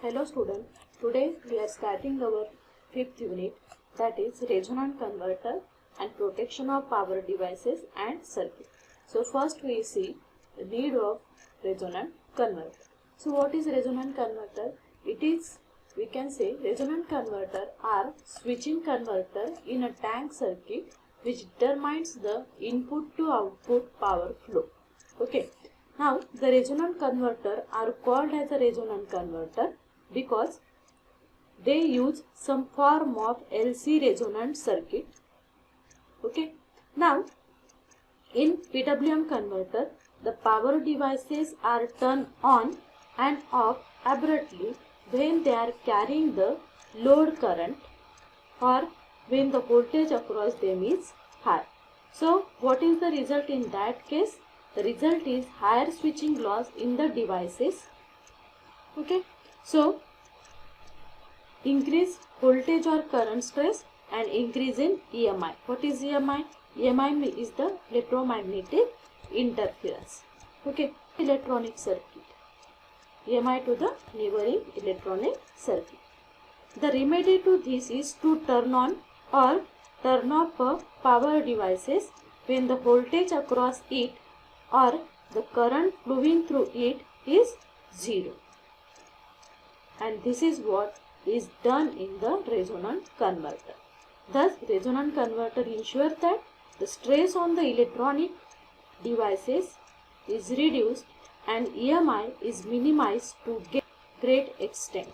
Hello student, today we are starting our fifth unit, that is resonant converter and protection of power devices and circuit. So first we see the need of resonant converter. So what is resonant converter? It is, we can say, resonant converter are switching converter in a tank circuit which determines the input to output power flow. Okay. Now the resonant converter are called as a resonant converter because they use some form of LC resonant circuit. Okay. Now in PWM converter, the power devices are turned on and off abruptly when they are carrying the load current or when the voltage across them is high. So what is the result in that case? The result is higher switching loss in the devices. Okay. So increase voltage or current stress and increase in EMI. What is EMI? EMI is the electromagnetic interference. Okay. Electronic circuit. EMI to the neighboring electronic circuit. The remedy to this is to turn on or turn off power devices when the voltage across it or the current flowing through it is 0. And this is what is done in the resonant converter. Thus, resonant converter ensures that the stress on the electronic devices is reduced and EMI is minimized to great extent.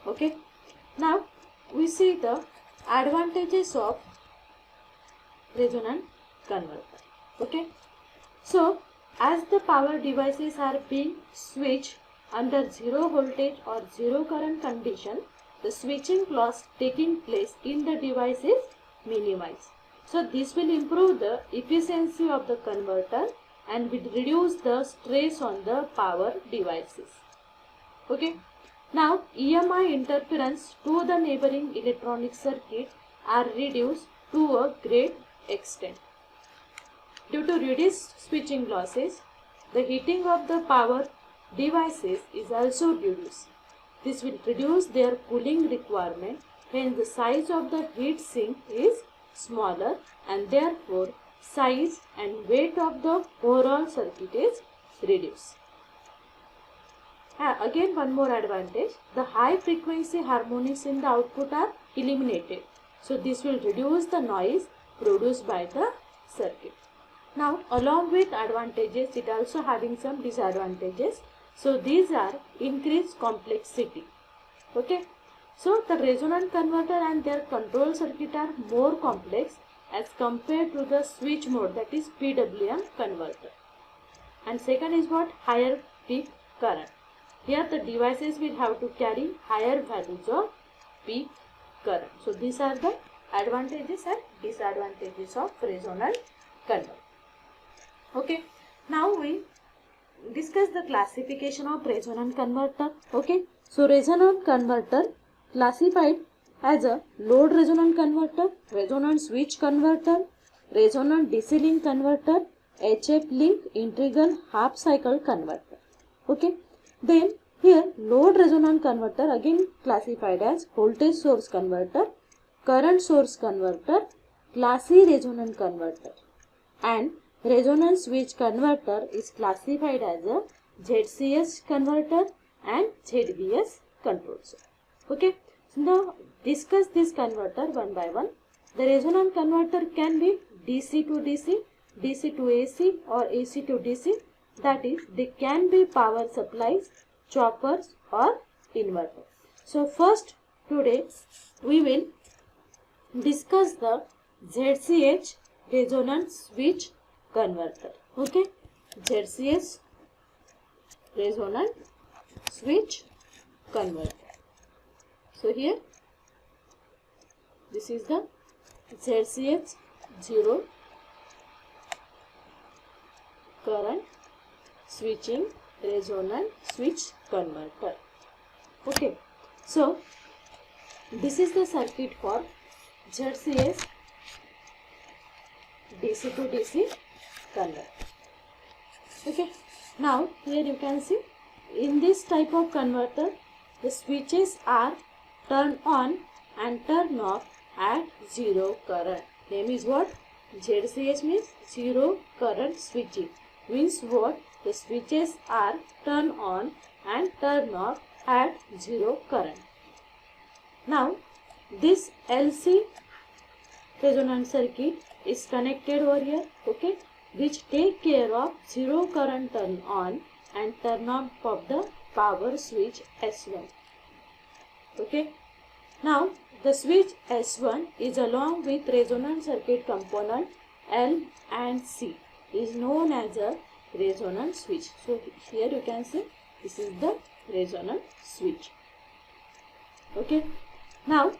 Okay. Now we see the advantages of resonant converter. Okay. So as the power devices are being switched under 0 voltage or 0 current condition, the switching loss taking place in the device is minimized. So this will improve the efficiency of the converter and will reduce the stress on the power devices. Okay. Now EMI interference to the neighboring electronic circuit are reduced to a great extent. Due to reduced switching losses, the heating of the power devices is also reduced. This will reduce their cooling requirement when the size of the heat sink is smaller and therefore size and weight of the overall circuit is reduced. Again one more advantage, the high frequency harmonics in the output are eliminated. So this will reduce the noise produced by the circuit. Now along with advantages, it also having some disadvantages. So these are increased complexity. Okay. So the resonant converter and their control circuit are more complex as compared to the switch mode, that is PWM converter. And second is what? Higher peak current. Here the devices will have to carry higher values of peak current. So these are the advantages and disadvantages of resonant converter. Okay. Now we discuss the classification of resonant converter. Okay. So resonant converter classified as a load resonant converter, resonant switch converter, resonant DC link converter, HF link integral half cycle converter. Okay. Then here load resonant converter again classified as voltage source converter, current source converter, class E resonant converter, and resonant switch converter is classified as a ZCS converter and ZVS control source. Okay. So now discuss this converter one by one. The resonant converter can be DC to DC, DC to AC or AC to DC. That is, they can be power supplies, choppers or inverter. So first today we will discuss the ZCH resonant switch converter. Okay. ZCH resonant switch converter. So here this is the ZCH 0 current switching resonant switch converter. Okay. So this is the circuit for ZCS DC to DC converter. Okay. Now here you can see in this type of converter, the switches are turned on and turned off at zero current. Name is what? ZCH means zero current switching. Means what? The switches are turned on and turned off at zero current. Now, this LC resonance circuit is connected over here, okay, which take care of zero current turn on and turn off of the power switch S1. Okay. Now, the switch S1 is along with resonance circuit component L and C is known as a resonance switch. So, here you can see this is the resonance switch. Okay. Now,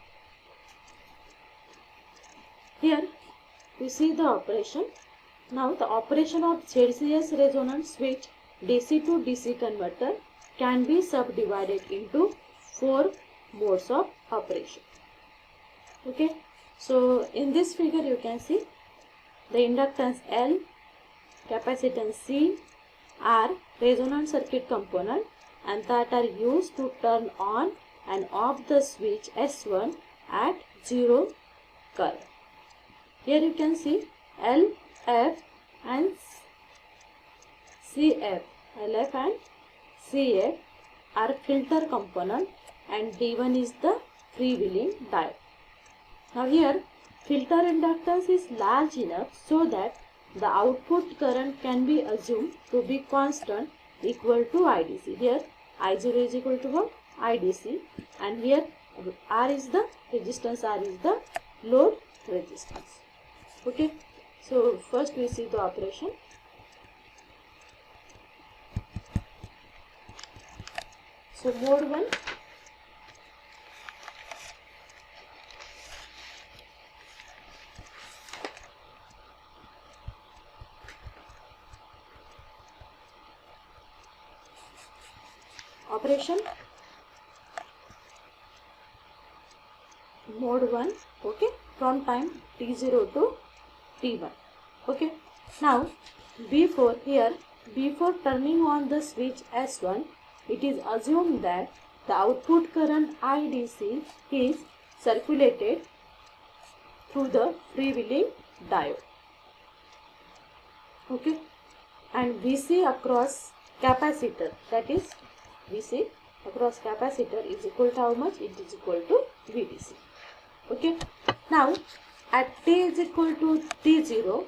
here we see the operation. Now, the operation of ZCS resonance switch DC to DC converter can be subdivided into 4 modes of operation. Okay. So, in this figure you can see the inductance L, capacitance C are resonance circuit component and that are used to turn on and off the switch S1 at zero current. Here you can see L, F and CF. LF and CF are filter component and D1 is the freewheeling diode. Now here filter inductance is large enough so that the output current can be assumed to be constant equal to IDC. Here I0 is equal to what? IDC, and here R is the resistance, R is the load resistance. Okay, so first we see the operation. So mode 1, operation mode 1, okay, from time t0 to t1. Okay, now before turning on the switch S1, it is assumed that the output current IDC is circulated through the freewheeling diode. Okay, and VC across capacitor, that is VC across capacitor is equal to how much? It is equal to VDC. Okay, now at t is equal to t0,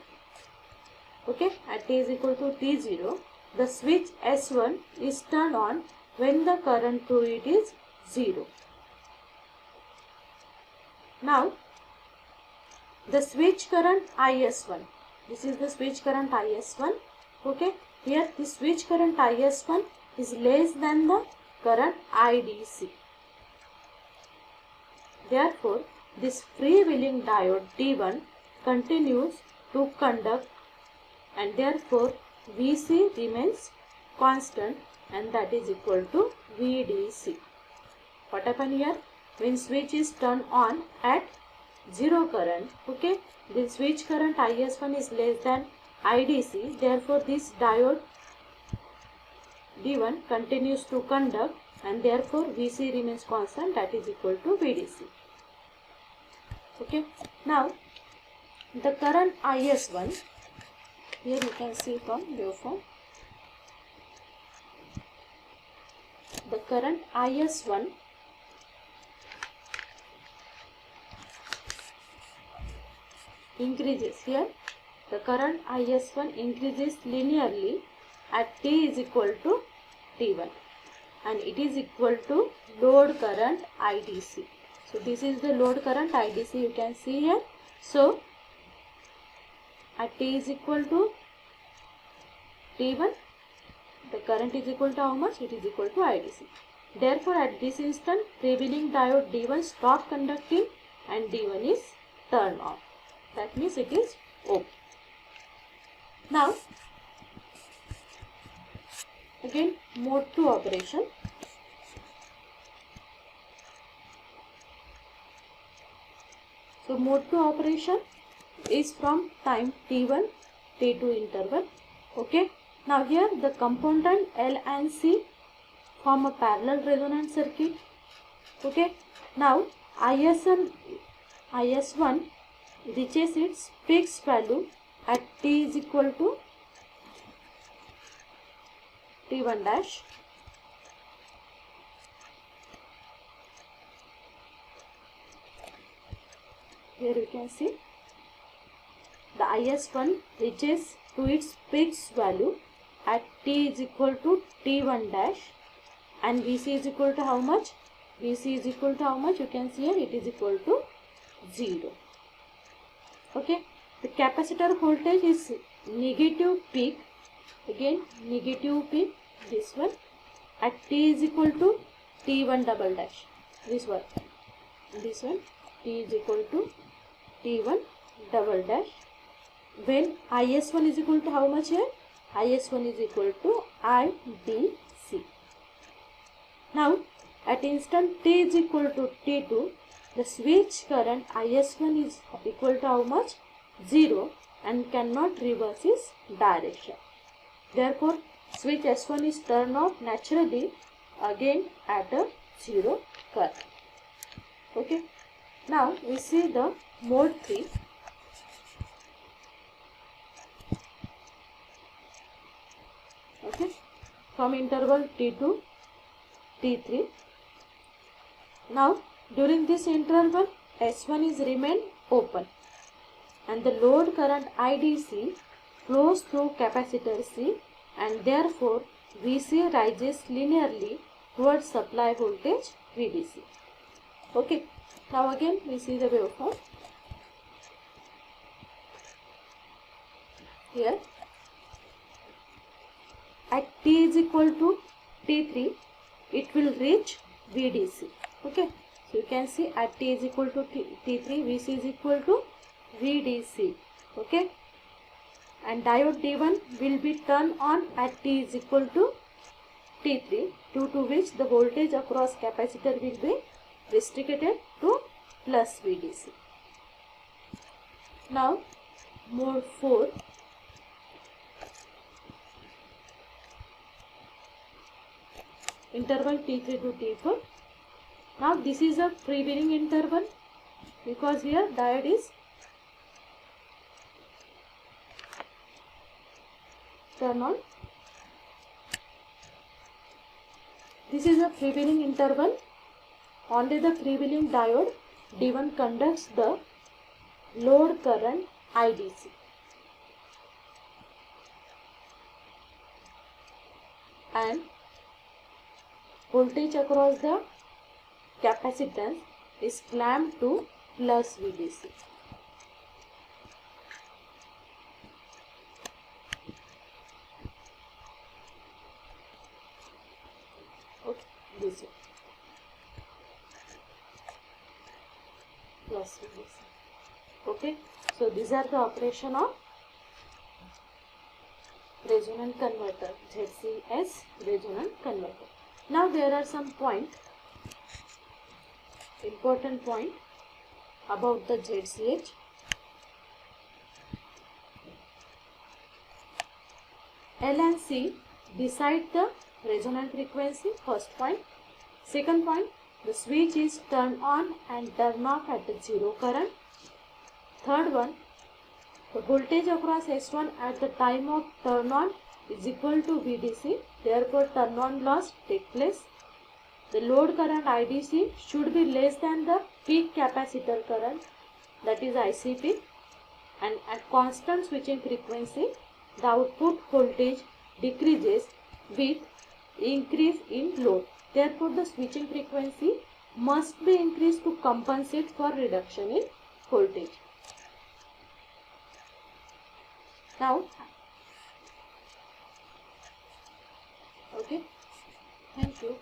okay, at t is equal to t0, the switch S1 is turned on when the current through it is 0. Now, the switch current IS1, this is the switch current IS1, okay, here the switch current IS1 is less than the current IDC. Therefore, this freewheeling diode D1 continues to conduct and therefore VC remains constant and that is equal to VDC. What happened here? When switch is turned on at zero current, okay, the switch current IS1 is less than IDC, therefore this diode D1 continues to conduct and therefore VC remains constant, that is equal to VDC. Okay, now the current IS1, here you can see from waveform, the current IS1 increases. Here the current IS1 increases linearly at t is equal to t1 and it is equal to load current IDC. So this is the load current IDC, you can see here. So at t is equal to t1, the current is equal to how much? It is equal to IDC. Therefore at this instant freewheeling diode D1 stop conducting and D1 is turned off. That means it is open. Now again mode 2 operation. So mode 2 operation is from time t1 t2 interval. Okay, now here the component L and C form a parallel resonant circuit. Okay, now IS1 reaches its fixed value at t is equal to T1 dash. Here you can see the IS1 reaches to its fixed value at t is equal to T1 dash, and Vc is equal to how much? Vc is equal to how much? You can see here it is equal to 0. Okay, the capacitor voltage is negative peak, again negative peak, this one at t is equal to T1 double dash, this one t is equal to T1 double dash, when IS1 is equal to how much here? IS1 is equal to IDC. Now at instant t is equal to T2, the switch current IS1 is equal to how much? 0, and cannot reverse its direction. Therefore, switch S1 is turned off naturally again at a 0 current. Okay. Now we see the mode 3. Okay, from interval T2 T3. Now during this interval S1 is remained open and the load current IDC flows through capacitor C, and therefore Vc rises linearly towards supply voltage VDC. Okay, now again we see the waveform. Here at t is equal to T3, it will reach VDC. Okay, so you can see at t is equal to T3, Vc is equal to VDC. Okay, and diode D1 will be turned on at t is equal to T3, due to which the voltage across capacitor will be restricted to plus VDC. Now mode 4. Interval T3 to T4. Now this is a freewheeling interval because here diode is turned on. This is a freewheeling interval. Only the freewheeling diode D1 conducts the load current IDC. And voltage across the capacitance is clamped to plus VDC. Okay, this way. Plus VDC. Okay, so these are the operation of resonant converter, ZCS resonant converter. Now there are some important point about the ZCH. L and C decide the resonant frequency, first point. Second point, the switch is turned on and turned off at the 0 current. Third one, the voltage across S1 at the time of turn on is equal to VDC, therefore turn on loss take place. The load current IDC should be less than the peak capacitor current, that is ICP, and at constant switching frequency the output voltage decreases with increase in load. Therefore the switching frequency must be increased to compensate for reduction in voltage. Now, okay, thank you.